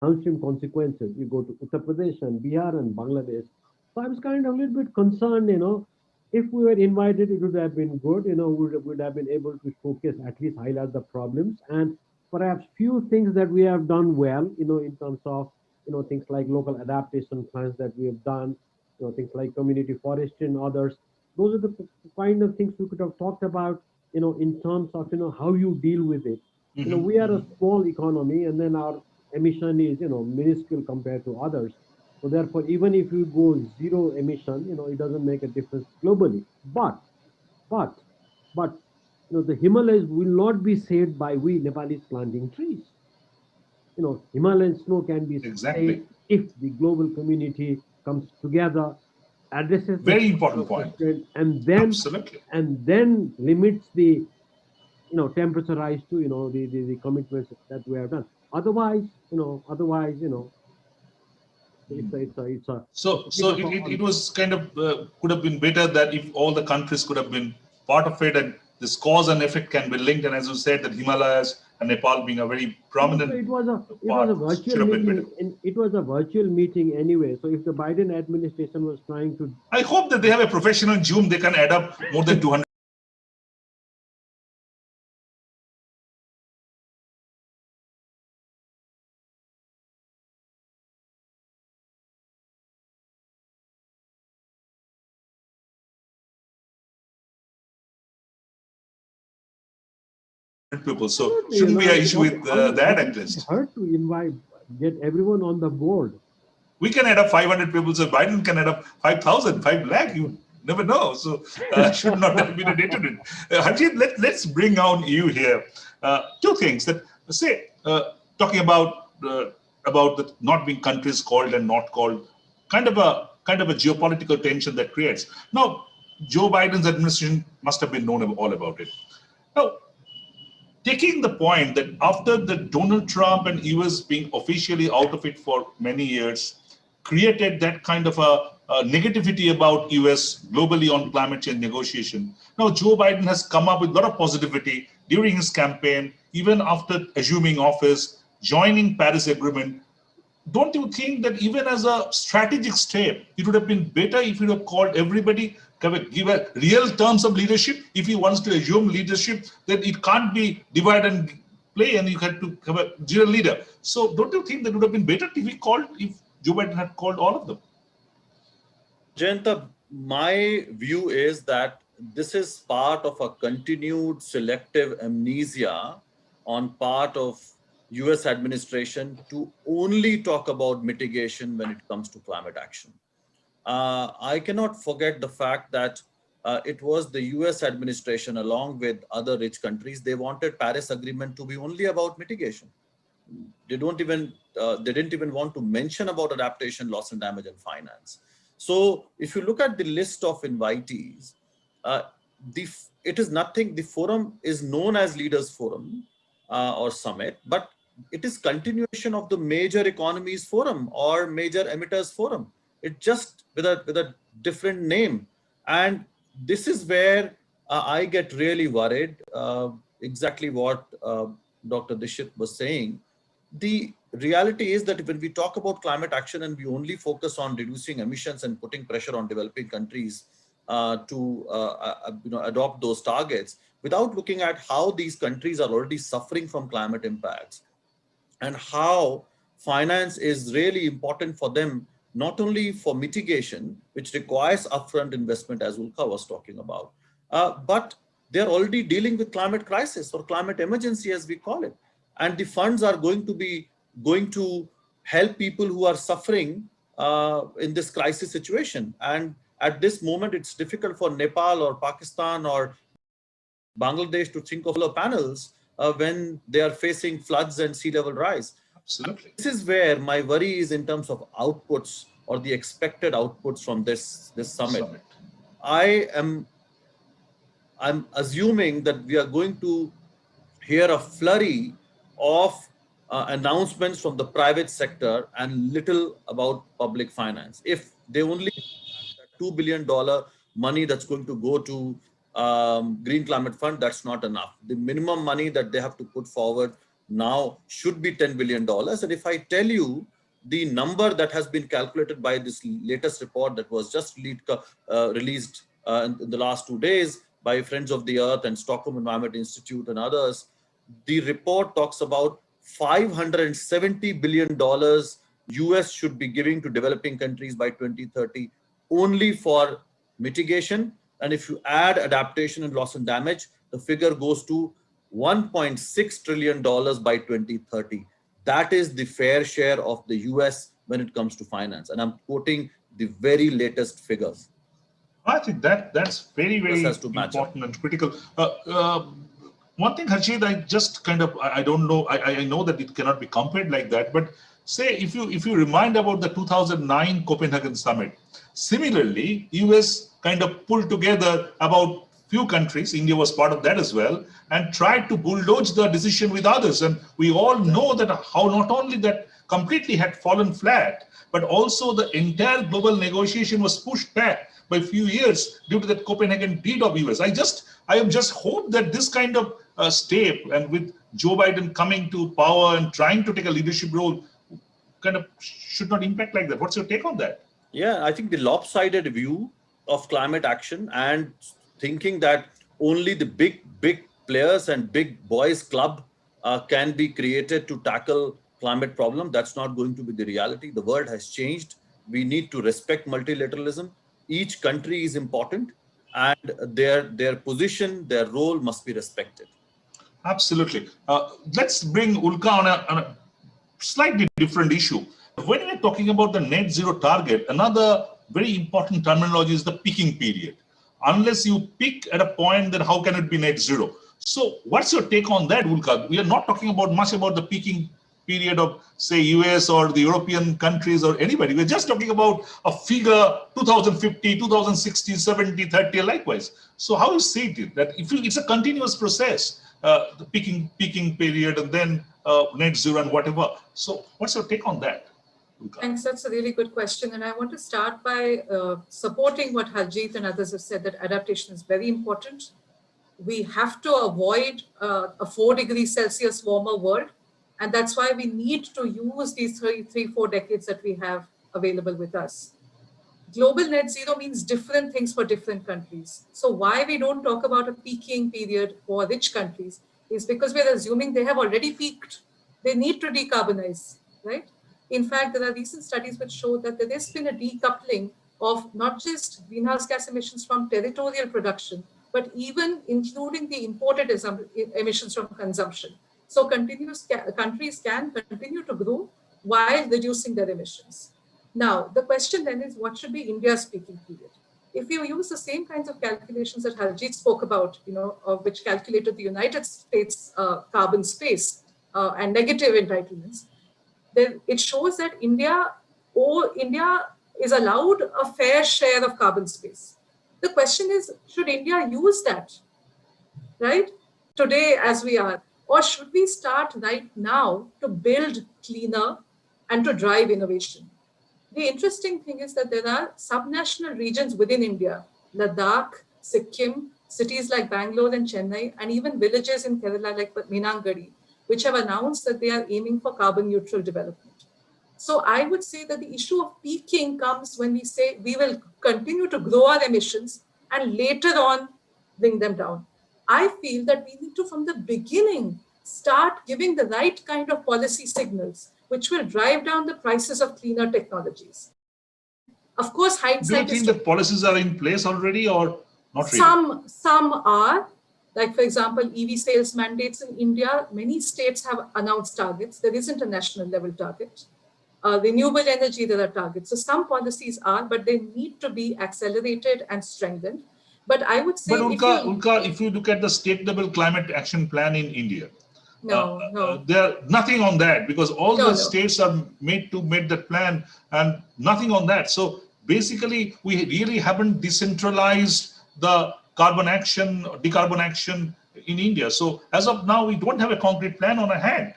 downstream consequences. You go to Uttar Pradesh and Bihar and Bangladesh. So I was kind of a little bit concerned, if we were invited, it would have been good, we would have been able to showcase, at least highlight the problems and perhaps few things that we have done well, in terms of, things like local adaptation plans that we have done, things like community forestry and others. Those are the kind of things we could have talked about, in terms of, how you deal with it. We are a small economy, and then our emission is, minuscule compared to others. So therefore, even if you go zero emission, it doesn't make a difference globally. But, but, the Himalayas will not be saved by we Nepalis planting trees. Himalayan snow can be Exactly. saved if the global community comes together, addresses the Very important point. question, Absolutely. and then limits the temperature rise to the commitments that we have done. Otherwise, it's So, a bit so of it was kind of could have been better that if all the countries could have been part of it, and this cause and effect can be linked. And as you said, that Himalayas and Nepal being a very So prominent it was a part virtual should have been better. meeting, and it was a virtual meeting anyway. So if the Biden administration was trying to I hope that they have a professional Zoom. They can add up more than 200. People. So absolutely, shouldn't be an issue with that it at wouldn't least. hurt to invite, get everyone on the board. We can add up 500 people, so Biden can add up 5,000, 5 lakh. You never know. So should not have been a deterrent. Harjeet, let's bring on you here. Two things that say talking about the not being countries called and not called, kind of a geopolitical tension that creates. Now, Joe Biden's administration must have been known all about it. Now, taking the point that after the Donald Trump and US being officially out of it for many years, created that kind of a negativity about US globally on climate change negotiation. Now Joe Biden has come up with a lot of positivity during his campaign, even after assuming office, joining Paris Agreement. Don't you think that even as a strategic step, it would have been better if you would have called everybody, give a real terms of leadership? If he wants to assume leadership, then it can't be divide and play, and you had to have a real leader. So don't you think that would have been better if Joe Biden had called all of them? Jayanta, my view is that this is part of a continued selective amnesia on part of US administration to only talk about mitigation when it comes to climate action. I cannot forget the fact that it was the US administration, along with other rich countries, they wanted Paris Agreement to be only about mitigation. They didn't even want to mention about adaptation, loss and damage, and finance. So if you look at the list of invitees, uh, it is nothing. The forum is known as Leaders Forum or Summit, but it is continuation of the Major Economies Forum or Major Emitters Forum. It just with a different name, and this is where I get really worried. Exactly what Dr. Dishit was saying. The reality is that when we talk about climate action and we only focus on reducing emissions and putting pressure on developing countries to adopt those targets, without looking at how these countries are already suffering from climate impacts and how finance is really important for them, not only for mitigation, which requires upfront investment, as Ulka was talking about, but they're already dealing with climate crisis or climate emergency, as we call it. And the funds are going to help people who are suffering in this crisis situation. And at this moment, it's difficult for Nepal or Pakistan or Bangladesh to think of solar panels when they are facing floods and sea level rise. Absolutely. This is where my worry is in terms of outputs or the expected outputs from this summit. I'm assuming that we are going to hear a flurry of announcements from the private sector and little about public finance. If they only $2 billion money that's going to go to Green Climate Fund, that's not enough. The minimum money that they have to put forward now should be $10 billion. And if I tell you the number that has been calculated by this latest report that was just released in the last 2 days by Friends of the Earth and Stockholm Environment Institute and others, the report talks about $570 billion US should be giving to developing countries by 2030 only for mitigation. And if you add adaptation and loss and damage, the figure goes to $1.6 trillion by 2030. That is the fair share of the US when it comes to finance. And I'm quoting the very latest figures. I think that's very, very important and critical. One thing, Harshit, I just kind of, I don't know, I know that it cannot be compared like that, but say if you remind about the 2009 Copenhagen summit, similarly, US kind of pulled together about few countries, India was part of that as well, and tried to bulldoze the decision with others. And we all know that how not only that completely had fallen flat, but also the entire global negotiation was pushed back by a few years due to that Copenhagen deed of US. I am just hope that this kind of step, and with Joe Biden coming to power and trying to take a leadership role, kind of should not impact like that. What's your take on that? Yeah, I think the lopsided view of climate action and thinking that only the big players and big boys club can be created to tackle climate problem, that's not going to be the reality. The world has changed. We need to respect multilateralism. Each country is important, and their position, their role must be respected. Absolutely. Let's bring Ulka on a slightly different issue. When we're talking about the net zero target, another very important terminology is the peaking period. Unless you peak at a point, then how can it be net zero? So what's your take on that, Ulka? We are not talking about much about the peaking period of, say, US or the European countries or anybody. We're just talking about a figure 2050, 2060, 70, 30, likewise. So how you see it? That if it's a continuous process, the peaking period and then net zero and whatever. So what's your take on that? Thanks, that's a really good question. And I want to start by supporting what Harjeet and others have said, that adaptation is very important. We have to avoid a 4 degrees Celsius warmer world. And that's why we need to use these 4 decades that we have available with us. Global net zero means different things for different countries. So why we don't talk about a peaking period for rich countries is because we're assuming they have already peaked. They need to decarbonize, right? In fact, there are recent studies which show that there has been a decoupling of not just greenhouse gas emissions from territorial production, but even including the imported emissions from consumption. So countries can continue to grow while reducing their emissions. Now, the question then is, what should be India's peaking period? If you use the same kinds of calculations that Harjeet spoke about, of which calculated the United States carbon space and negative entitlements, then it shows that India is allowed a fair share of carbon space. The question is, should India use that, right, today as we are? Or should we start right now to build cleaner and to drive innovation? The interesting thing is that there are subnational regions within India, Ladakh, Sikkim, cities like Bangalore and Chennai, and even villages in Kerala like Minangadi, which have announced that they are aiming for carbon neutral development. So I would say that the issue of peaking comes when we say we will continue to grow our emissions and later on bring them down. I feel that we need to, from the beginning, start giving the right kind of policy signals which will drive down the prices of cleaner technologies. Of course, hindsight. Do you think the policies are in place already or not really? Some are. Like, for example, EV sales mandates in India, many states have announced targets. There isn't a national level target. Renewable energy, there are targets. So some policies are, but they need to be accelerated and strengthened. But I would say, but Ulka, if you look at the state level climate action plan in India, there nothing on that, because all the states are made to make that plan and nothing on that. So basically, we really haven't decentralized the decarbon action in India. So as of now, we don't have a concrete plan on hand.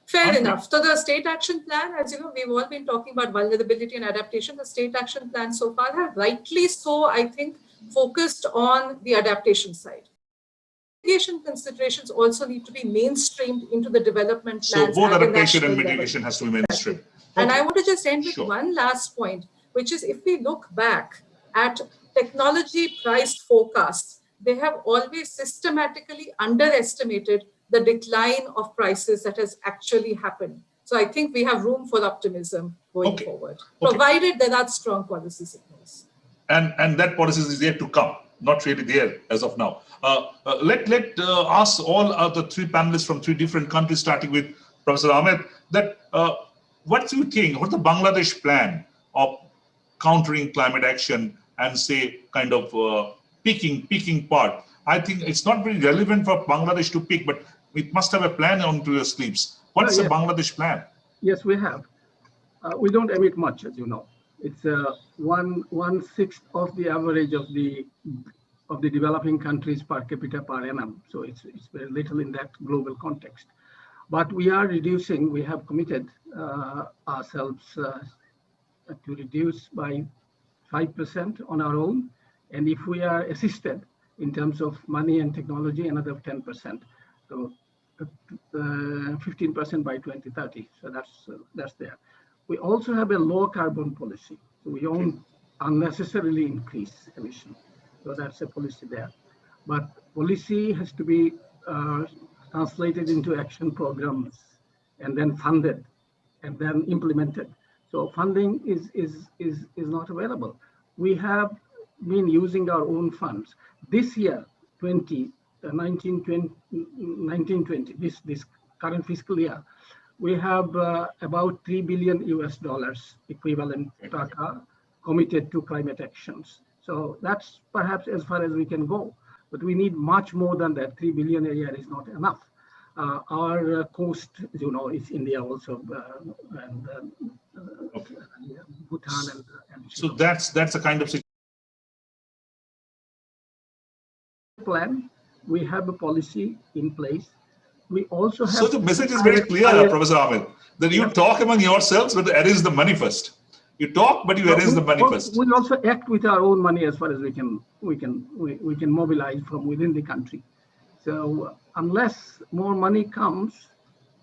Fair enough. So the state action plan, as you know, we've all been talking about vulnerability and adaptation. The state action plan so far have rightly so, I think, focused on the adaptation side. Mitigation considerations also need to be mainstreamed into the development plans. So both adaptation and mitigation has to be mainstreamed. Okay. And I want to just end with one last point, which is if we look back at technology price forecasts, they have always systematically underestimated the decline of prices that has actually happened. So I think we have room for optimism going forward, provided there are strong policy signals. And that policy is there to come, not really there as of now. Let ask all the three panelists from three different countries, starting with Professor Ahmed, that what do you think, what's the Bangladesh plan of countering climate action and say kind of peaking part? I think it's not very relevant for Bangladesh to peak, but we must have a plan onto your sleeves. What's the Bangladesh plan? Yes, we have. We don't emit much, as you know. It's 1/6 of the average of the developing countries per capita per annum. So it's very little in that global context. But we are reducing. We have committed ourselves to reduce by 5% on our own, and if we are assisted in terms of money and technology, another 10%. So 15% by 2030. So that's there. We also have a low carbon policy. So we don't unnecessarily increase emission. So that's a policy there. But policy has to be translated into action programs and then funded and then implemented. So funding is not available. We have been using our own funds. This year, 1920, this current fiscal year, we have about $3 billion equivalent taka committed to climate actions. So that's perhaps as far as we can go, but we need much more than that. 3 billion a year is not enough. Our coast, you know, is India also, and Bhutan and so that's a kind of plan. We have a policy in place. We also have. So the message is very clear, Professor Ahmed, that you talk among yourselves, but arrange the money first. You talk, but you arrange the money first. We also act with our own money as far as we can mobilize from within the country. So unless more money comes,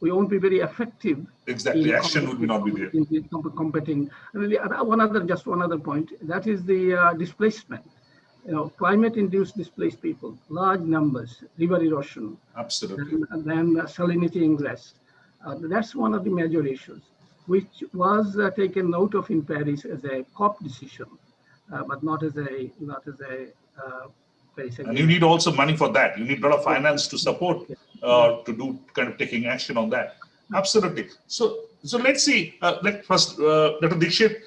we won't be very effective. Exactly, action would not be there. In competing. One other point, that is the displacement. You know, climate-induced displaced people, large numbers, river erosion. Absolutely. And then salinity ingress. That's one of the major issues, which was taken note of in Paris as a COP decision, but not as a Paris And you Agreement. need also money for that. You need a lot of finance to support, to do kind of taking action on that. Absolutely. So let's see. Let first, Dr. Dikshit,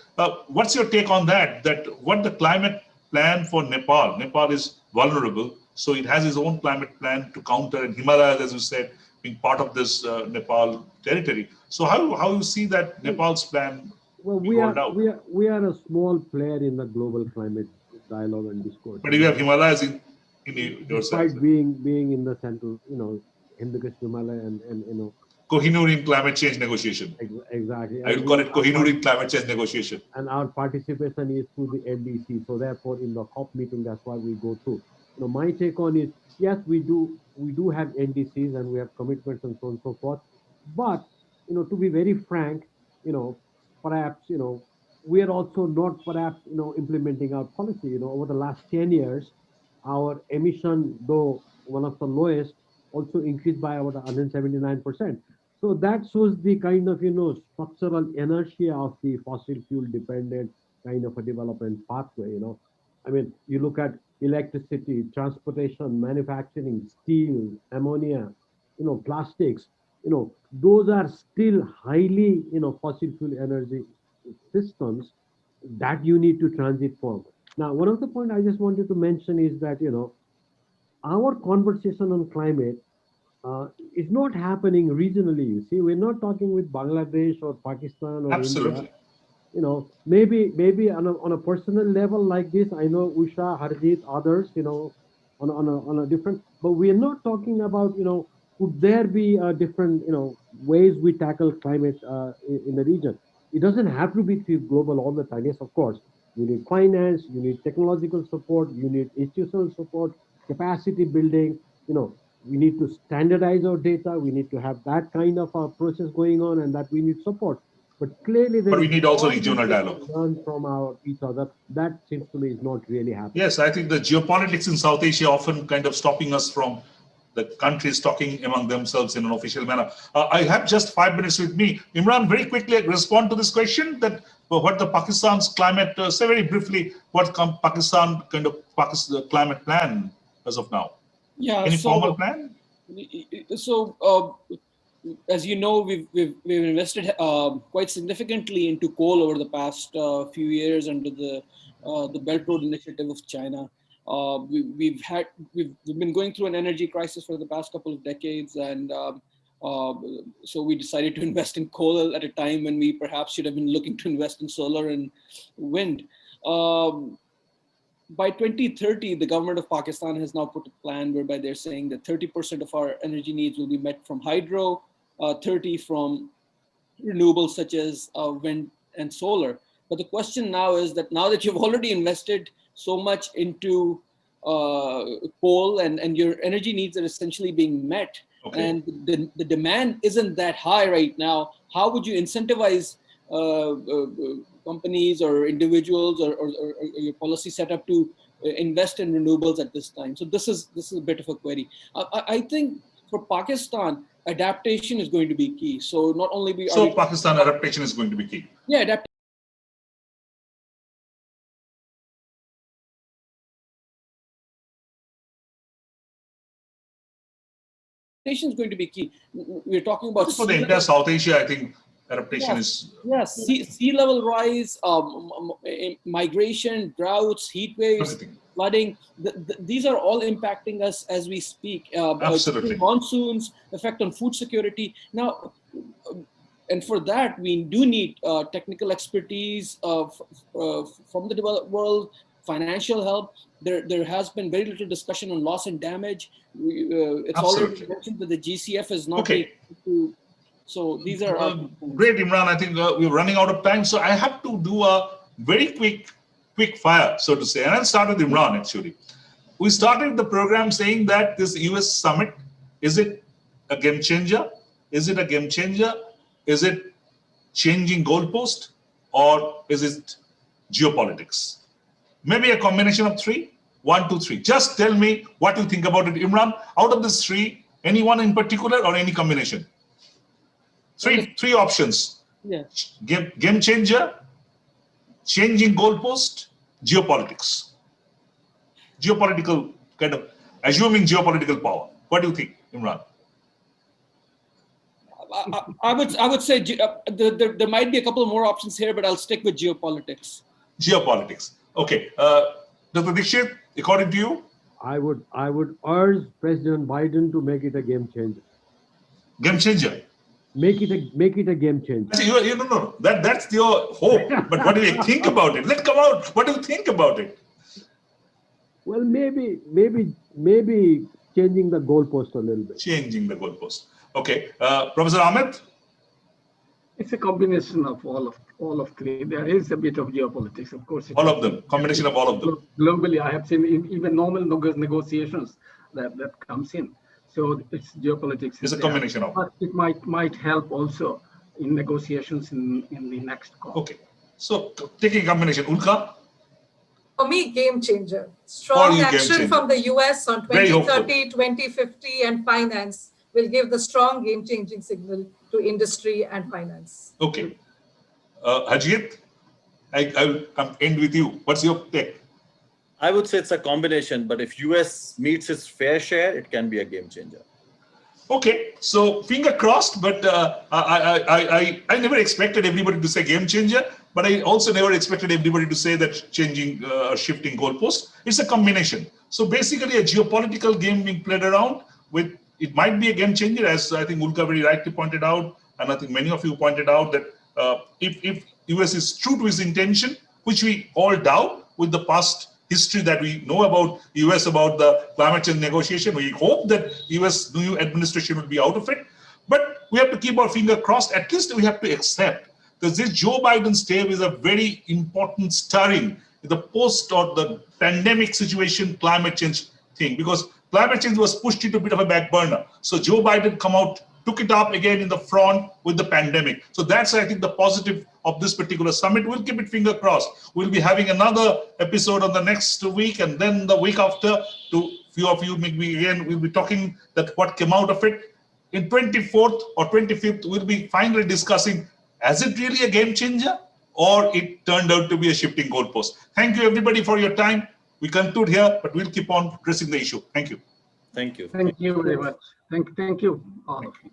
what's your take on that? That what the climate plan for Nepal? Nepal is vulnerable, so it has its own climate plan to counter. And Himalayas, as you said, being part of this Nepal territory. So how you see that Nepal's plan Well, being rolled out? we are a small player in the global climate dialogue and discourse. But you have Himalayas in yourself. Despite being in the central, Hindu Kush Himalaya and Kohinoor in climate change negotiation. exactly. I will call it Kohinoor in climate change negotiation. And our participation is through the LDC. So therefore, in the COP meeting, that's why we go through. My take on it, yes, we do have NDCs and we have commitments and so on and so forth. But to be very frank, perhaps we are also not perhaps implementing our policy. Over the last 10 years, our emission, though one of the lowest, also increased by about 179%. So that shows the kind of structural inertia of the fossil fuel dependent kind of a development pathway. I mean, you look at electricity, transportation, manufacturing, steel, ammonia, plastics. Those are still highly fossil fuel energy systems that you need to transit from. Now, one of the points I just wanted to mention is that our conversation on climate is not happening regionally. You see, we're not talking with Bangladesh or Pakistan or Absolutely. India. Maybe on a personal level like this, I know Usha, Harjit, others, on a different. But we are not talking about could there be different ways we tackle climate in the region. It doesn't have to be global all the time. Yes, of course, you need finance, you need technological support, you need institutional support, capacity building. We need to standardize our data. We need to have that kind of a process going on, and that we need support. But clearly, But we need also regional dialogue. Learn from each other. That seems to me is not really happening. Yes, I think the geopolitics in South Asia often kind of stopping us from the countries talking among themselves in an official manner. I have just 5 minutes with me. Imran, very quickly respond to this question that what the Pakistan's climate, say very briefly, what Pakistan kind of climate plan as of now? Yeah. Any formal plan? So, as you know, we've invested quite significantly into coal over the past few years under the Belt Road Initiative of China. We've been going through an energy crisis for the past couple of decades, and so we decided to invest in coal at a time when we perhaps should have been looking to invest in solar and wind. By 2030, the government of Pakistan has now put a plan whereby they're saying that 30% of our energy needs will be met from hydro, 30 from renewables such as wind and solar. But the question now is that now that you've already invested so much into coal and your energy needs are essentially being met, and the demand isn't that high right now, how would you incentivize companies or individuals or your policy setup to invest in renewables at this time? So this is a bit of a query. I think for Pakistan, adaptation is going to be key. So not only Pakistan adaptation is going to be key. Yeah, adaptation is going to be key. We're talking about for the entire South Asia. I think adaptation is sea level rise, migration, droughts, heat waves, flooding. These are all impacting us as we speak. Absolutely. Monsoons, effect on food security. Now, and for that, we do need technical expertise from the developed world, financial help. There has been very little discussion on loss and damage. It's already mentioned that the GCF is not able to. So these are great, Imran. I think we're running out of time, so I have to do a very quick fire, so to say. And I'll start with Imran. Actually, we started the program saying that this US summit, is it a game changer? Is it a game changer? Is it changing goalpost, or is it geopolitics? Maybe a combination of three. 1, 2, 3. Just tell me what you think about it, Imran. Out of these three, anyone in particular or any combination? Three options. Yeah. Game changer, changing goalpost, geopolitics. Geopolitical kind of assuming geopolitical power. What do you think, Imran? I would say there might be a couple more options here, but I'll stick with geopolitics. Geopolitics. Okay. Dr. Dixit, according to you? I would urge President Biden to make it a game changer. Game changer. Make it a game changer. No. That's your hope. But what do you think about it? Let's come out. What do you think about it? Well, maybe changing the goalpost a little bit. Changing the goalpost. Okay. Professor Ahmed? It's a combination of all of three. There is a bit of geopolitics, of course. All of them. Combination of all of them. Globally, I have seen even normal negotiations that comes in. So it's geopolitics. It's a combination of. But it might help also in negotiations in the next COP. Okay. So taking a combination. Ulka? For me, game changer. Strong action from the US on 2030, 2050 and finance will give the strong game-changing signal to industry and finance. Okay. Harjeet, I'll end with you. What's your take? I would say it's a combination, but if US meets its fair share, it can be a game changer. Okay, so finger crossed, but I never expected everybody to say game changer, but I also never expected everybody to say that changing or shifting goalposts. It's a combination. So basically a geopolitical game being played around with, it might be a game changer, as I think Ulka very rightly pointed out, and I think many of you pointed out that if US is true to its intention, which we all doubt with the past history that we know about US about the climate change negotiation, we hope that US new administration will be out of it. But we have to keep our finger crossed. At least we have to accept that this Joe Biden stave is a very important stirring in the post or the pandemic situation, climate change thing, because climate change was pushed into a bit of a back burner. So Joe Biden took it up again in the front with the pandemic. So that's, I think, the positive of this particular summit. We'll keep it finger crossed. We'll be having another episode on the next week, and then the week after, to few of you, maybe again, we'll be talking that what came out of it. In 24th or 25th, we'll be finally discussing, is it really a game changer or it turned out to be a shifting goalpost? Thank you, everybody, for your time. We conclude here, but we'll keep on pressing the issue. Thank you. Thank you. Thank you very much. Thank you, all of you.